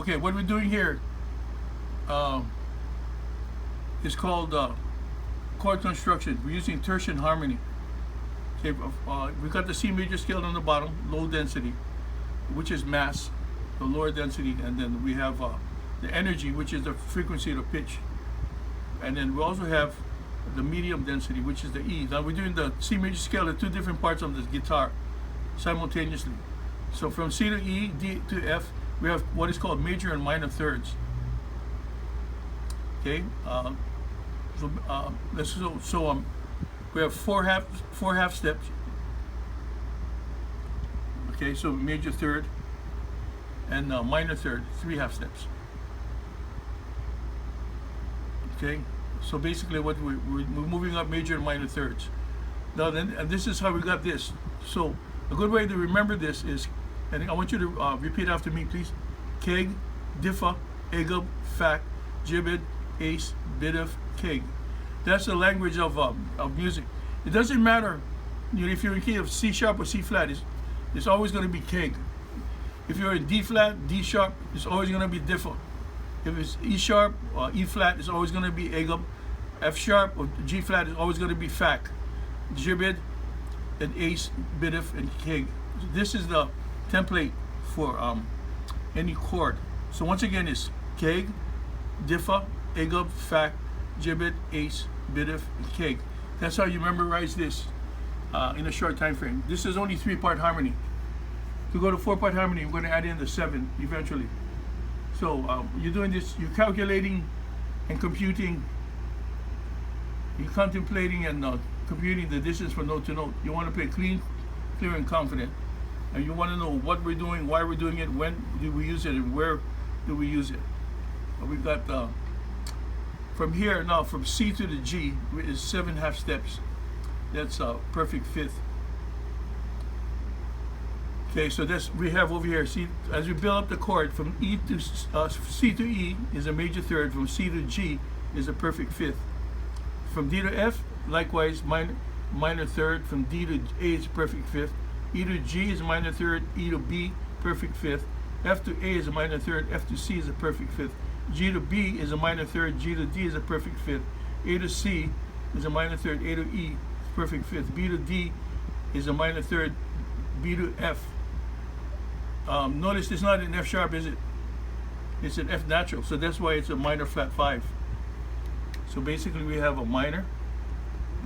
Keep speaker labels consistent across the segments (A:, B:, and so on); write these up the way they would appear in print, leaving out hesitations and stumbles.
A: Okay, what we're doing here is called chord construction. We're using tertian harmony. Okay, we got the C major scale on the bottom, low density, which is mass, the lower density, and then we have the energy, which is the frequency of the pitch, and then we also have the medium density, which is the E. Now we're doing the C major scale at two different parts of the guitar simultaneously. So from C to E, D to F, we have what is called major and minor thirds. Okay, we have four half steps. Okay, so major third and minor third, 3 half steps. Okay, so basically what we're moving up major and minor thirds. Now then, and this is how we got this. So a good way to remember this is, and I want you to repeat after me, please. Keg, diffa, egub, fac, jibbid, ace, bidef, keg. That's the language of music. It doesn't matter, if you're in key of C sharp or C flat, it's always going to be keg. If you're in D flat, D sharp, it's always going to be diffa. If it's E sharp or E flat, it's always going to be egub. F sharp or G flat is always going to be fac, jibbid, and ace, bidef, and keg. This is the template for any chord. So once again, it's keg, diffa, egub, fac, jibbid, ace, bidef, and keg. That's how you memorize this in a short time frame. This is only 3-part harmony. To go to 4-part harmony, we're going to add in the 7 eventually. So you're doing this, you're calculating and computing, you're contemplating and computing the distance from note to note. You want to play clean, clear, and confident. And you want to know what we're doing, why we're doing it, when do we use it, and where do we use it. We've got from here now, from C to the G is 7 half steps. That's a perfect fifth. Okay, so that's we have over here. See, as we build up the chord from E to C to E is a major third. From C to G is a perfect fifth. From D to F, likewise minor third. From D to A is a perfect fifth. E to G is a minor third. E to B, perfect fifth. F to A is a minor third. F to C is a perfect fifth. G to B is a minor third. G to D is a perfect fifth. A to C is a minor third. A to E is perfect fifth. B to D is a minor third. B to F. Notice it's not an F sharp, is it? It's an F natural, so that's why it's a minor flat 5. So basically we have a minor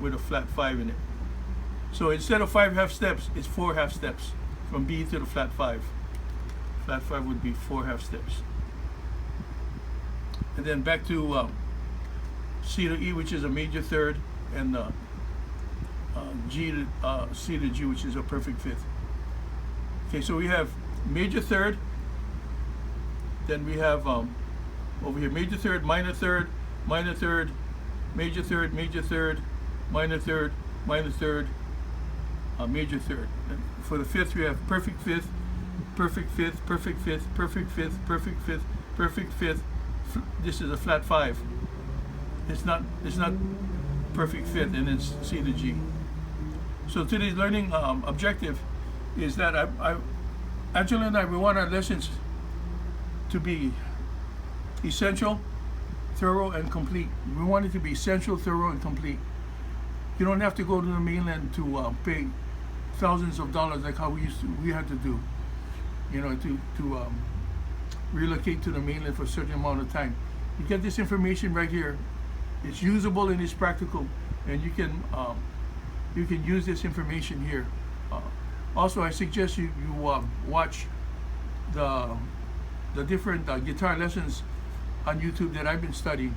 A: with a flat 5 in it. So instead of 5 half steps, it's 4 half steps from B to the flat 5. Flat 5 would be 4 half steps. And then back to C to E, which is a major third, and G to C to G, which is a perfect fifth. Okay, so we have major third, then we have over here major third, minor third, minor third, major third, major third, minor third, minor third, major third. And for the fifth, we have perfect fifth, perfect fifth, perfect fifth, perfect fifth, perfect fifth, perfect fifth. This is a flat 5. It's not perfect fifth, and it's C to G. So today's learning objective is that Angela and I, we want our lessons to be essential, thorough, and complete. We want it to be essential, thorough, and complete. You don't have to go to the mainland to pay thousands of dollars like how we had to do, to relocate to the mainland for a certain amount of time. You get this information right here. It's usable and it's practical, and you can use this information here. Also, I suggest you watch the different guitar lessons on YouTube that I've been studying.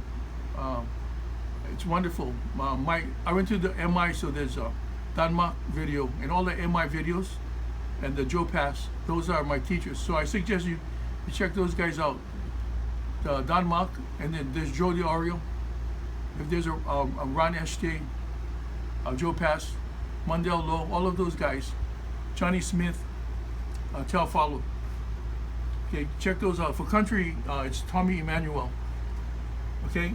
A: It's wonderful. I went to the MI, so there's a Danma video, and all the MI videos, and the Joe Pass. Those are my teachers. So I suggest you check those guys out. The Don Mach, and then there's Joe DiOrio. If there's a Ron Este, Joe Pass, Mundell Lowe, all of those guys. Johnny Smith, Tel Follow. Okay, check those out. For country, it's Tommy Emmanuel. Okay,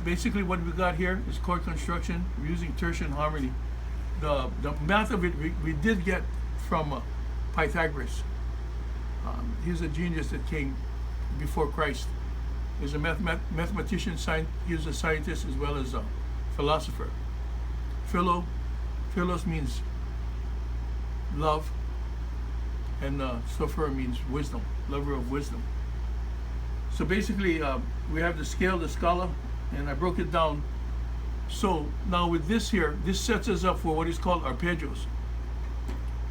A: basically what we got here is chord construction. We're using tertian harmony. The math of it we did get from Pythagoras. He's a genius that came before Christ. He's a mathematician, he was a scientist as well as a philosopher. Philos means love, and Sophia means wisdom, lover of wisdom. So basically, we have the scale, the scala, and I broke it down. So now with this here, this sets us up for what is called arpeggios.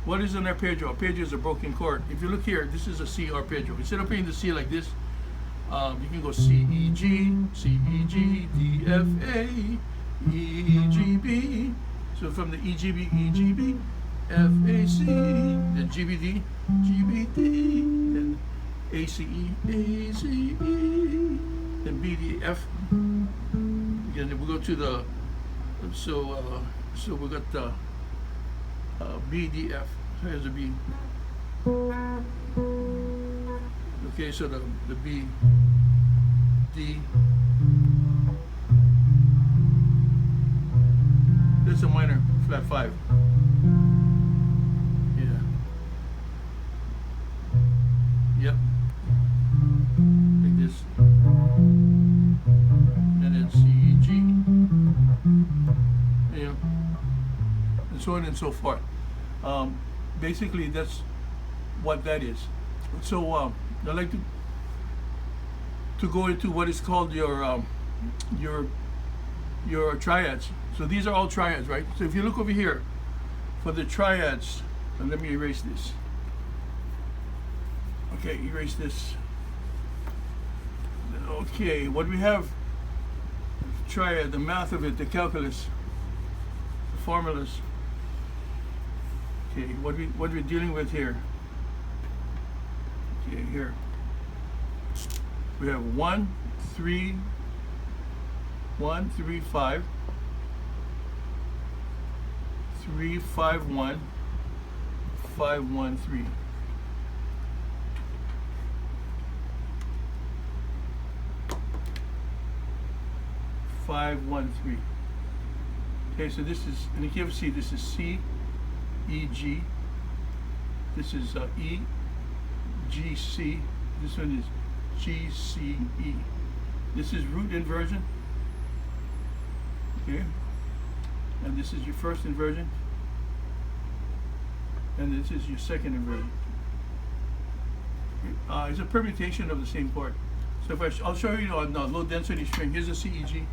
A: What is an arpeggio? Arpeggio is a broken chord. If you look here, this is a C arpeggio. Instead of playing the C like this, you can go C, E, G, C, E, G, D, F, A, E, G, B. So from the E, G, B, E, G, B, F, A, C, then G, B, D, G, B, D, then A, C, E, A, C, E, then B, D, F. And then we go to the, so we got the B, D, F. So here's a B. Okay, so the B, D. That's a minor flat 5. Yeah. Yep. Like this. And then C, G. Yeah. And so on and so forth. Basically, that's what that is. So I'd like to go into what is called your triads. So these are all triads, right? So if you look over here for the triads, and let me erase this. Okay, erase this. Okay, what we have, triad, the math of it, the calculus, the formulas. Okay, what we're dealing with here. Okay, here we have 1, 3, 5, 3, 5, 1, 5, 1, 3. Five, 1, 3. Okay, so this is, and you can see this is C, E, G. This is E, G, C. This one is G, C, E. This is root inversion. Okay, and this is your first inversion, and this is your second inversion. Okay. It's a permutation of the same chord. So if I'll show you on low density string. Here's a C, E, G.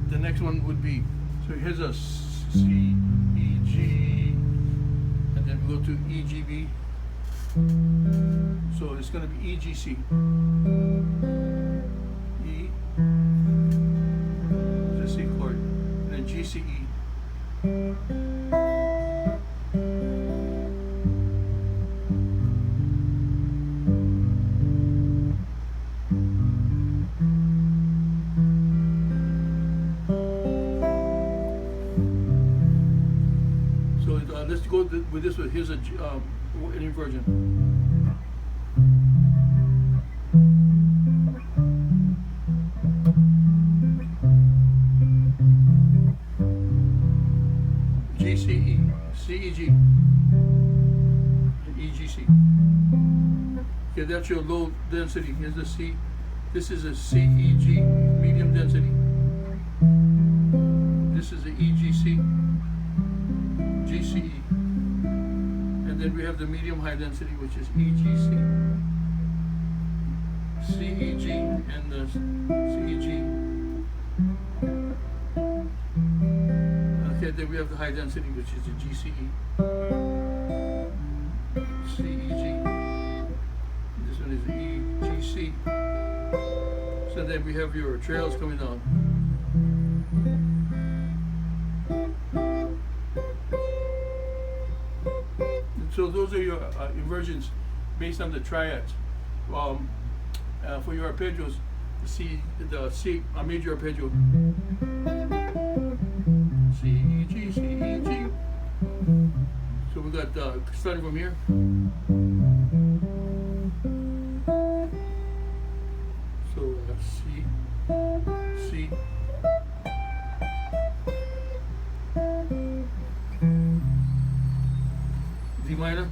A: The next one would be, so here's a C, E, G, and then we go to E, G, B. So it's going to be E, G, C. E, the C chord, and then G, C, E. Let's go with this one. Here's an inversion. G, C, E, C, E, G, and E, G, C. Okay, that's your low density. Here's the C. This is a C, E, G, medium density. This is the E, G, C. G, C, E. And then we have the medium high density, which is E, G, C. C, E, G, and the C, E, G. Okay, then we have the high density, which is the G, C, E. C, E, G. This one is E, G, C. So then we have your trails coming down. So those are your inversions based on the triads. For your arpeggios, the C, a major arpeggio. C, E, G, C, E, G. So we got starting from here. So C, C. D minor,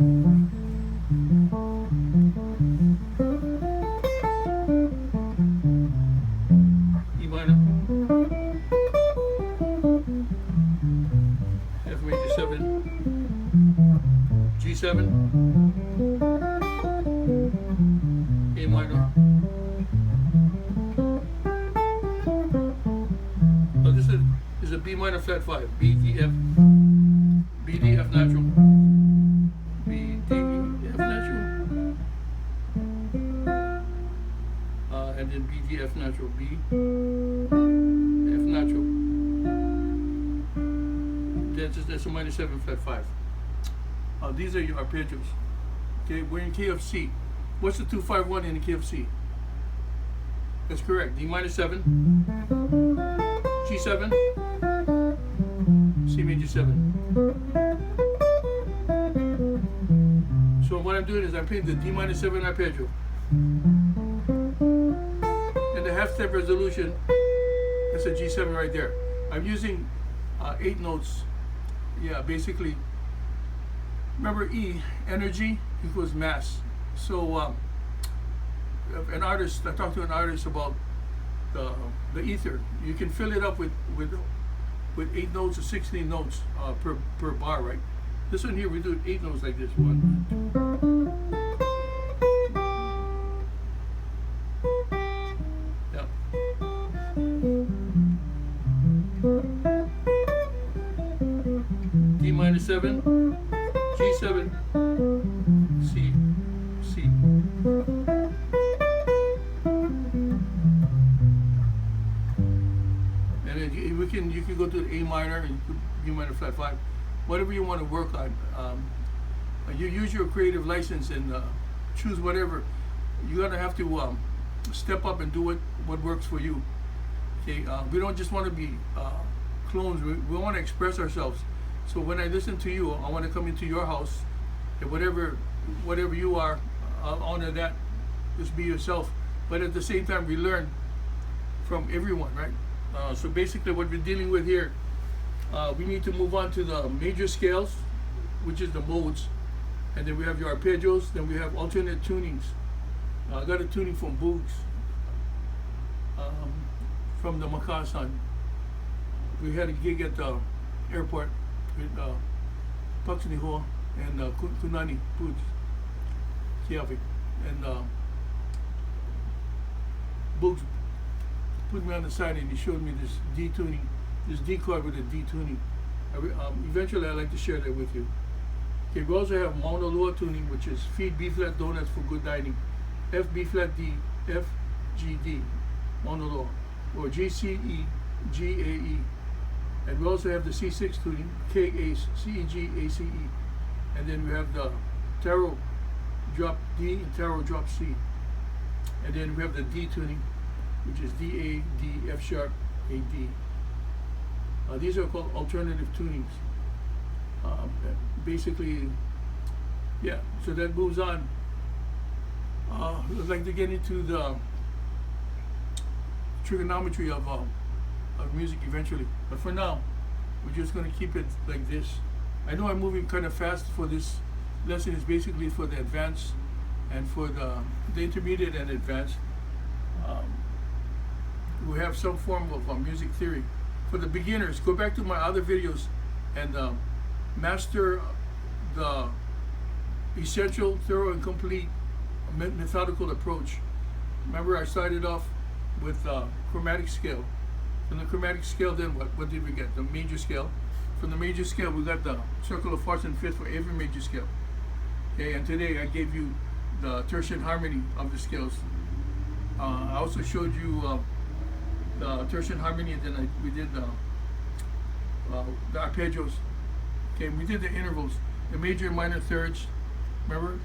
A: G7, A minor. So this is a B minor flat 5, B, D, F, B, D, F natural, B, D, F natural, and then B, D, F natural, B, F natural. That's a minor 7 flat 5. These are your arpeggios. Okay, we're in key of C. What's the 2-5-1 in the key of C? That's correct. D minor 7, G7, C major 7. So what I'm doing is I'm playing the D minor 7 arpeggio. And the half step resolution, that's a G7 right there. I'm using 8 notes. Yeah, basically, remember E, energy equals mass. So an artist, I talked to an artist about the ether. You can fill it up with 8 notes or 16 notes per bar, right? This one here, we do 8 notes like this. 1, 2. D minor 7, G7, C, C. And then you can go to the A minor and B minor flat 5, whatever you want to work on. You use your creative license and choose whatever. You're gonna have to step up and do what works for you. Okay, we don't just want to be clones. We want to express ourselves. So when I listen to you, I want to come into your house, and whatever you are, I'll honor that. Just be yourself. But at the same time, we learn from everyone, right? So basically, what we're dealing with here, we need to move on to the major scales, which is the modes, and then we have your arpeggios. Then we have alternate tunings. I got a tuning from Boogs, from the Makasan. We had a gig at the airport with Paxniho and Kunani Boogs, Kiavik, and Boogs put me on the side and he showed me this D tuning, this D chord with a D tuning. Eventually, I'd like to share that with you. Okay, we also have Mauna Loa tuning, which is feed B flat donuts for good dining. F B flat D, F G D, Mauna Loa, or G C E, G A E. And we also have the C6 tuning, K A C E G A C E. And then we have the Taro drop D and Taro drop C. And then we have the D tuning, which is D A D F sharp A D. These are called alternative tunings. Basically, yeah. So that moves on. I'd like to get into the trigonometry of music eventually, but for now, we're just going to keep it like this. I know I'm moving kind of fast for this lesson. Is basically for the advanced and for the intermediate and advanced. We have some form of music theory. For the beginners, go back to my other videos and master the essential, thorough, and complete methodical approach. Remember, I started off with chromatic scale. From the chromatic scale, then what did we get? The major scale. From the major scale, we got the circle of fourths and fifths for every major scale. Okay, and today I gave you the tertian harmony of the scales. I also showed you the tertian harmony, and then we did the arpeggios. Okay, we did the intervals, the major and minor thirds. Remember,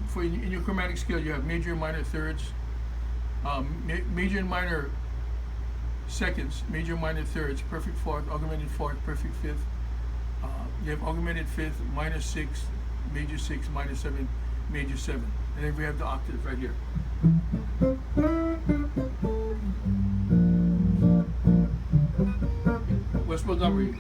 A: for in your chromatic scale, you have major and minor thirds, major and minor seconds, major and minor thirds, perfect fourth, augmented fourth, perfect fifth. You have augmented fifth, minor 6, major 6, minor 7, major 7. And then we have the octaves right here. West Montgomery.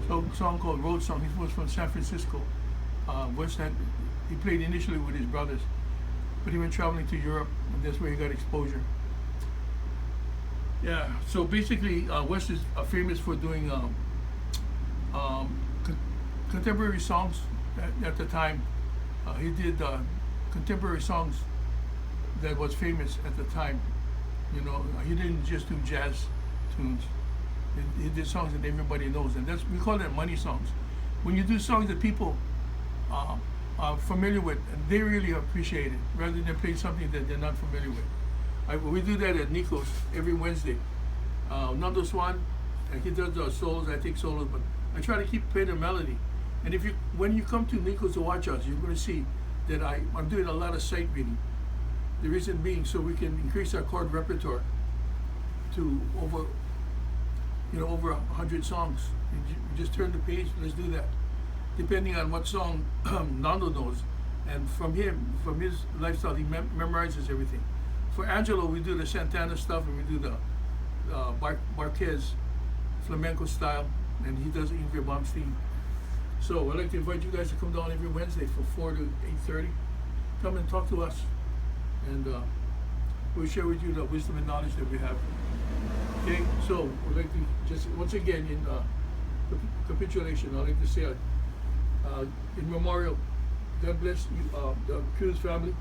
A: So a song called Road Song. He was from San Francisco. West End. He played initially with his brothers. but he went traveling to Europe, and that's where he got exposure. Yeah, so basically, Wes is famous for doing contemporary songs at the time. He did contemporary songs that was famous at the time. You know, he didn't just do jazz tunes. He did songs that everybody knows, and we call them money songs. When you do songs that people are familiar with, and they really appreciate it, rather than play something that they're not familiar with. We do that at Nico's every Wednesday. Nando Swan, he does solos, I take solos, but I try to keep playing the melody. And when you come to Nico's to watch us, you're going to see that I'm doing a lot of sight reading. The reason being so we can increase our chord repertoire to over 100 songs. You just turn the page, let's do that. Depending on what song Nando knows, and from his lifestyle, he memorizes everything. For Angelo, we do the Santana stuff, and we do the Barquez flamenco style, and he does Ingrid Baumstein. So I'd like to invite you guys to come down every Wednesday from 4 to 8:30. Come and talk to us, and we'll share with you the wisdom and knowledge that we have. Okay, so we'd like to just once again in capitulation, I'd like to say in memorial, God bless you, the Cruz family,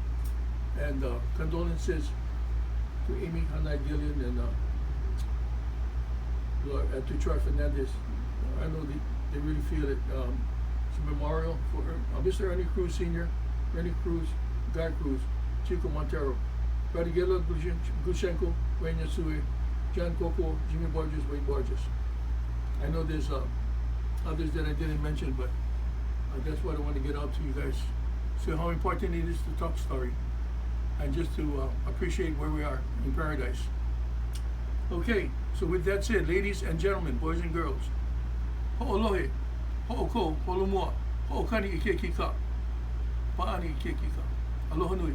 A: and condolences to Amy Hanai Dillon and to Troy Fernandez. I know they really feel it. It's a memorial for her. Mr. Ernie Cruz Sr., Ernie Cruz, Guy Cruz, Chico Montero, Radiguela Gushenko, Wayne Yasue, John Coco, Jimmy Borges, Wayne Borges. I know there's others that I didn't mention, but that's what I want to get out to you guys. So how important it is to talk story and just to appreciate where we are in paradise. Okay, so with that said, ladies and gentlemen, boys and girls, ho'olohe, ho'oko, holomua, ho'okani ike kika, pa'ani ike kika. Aloha nui.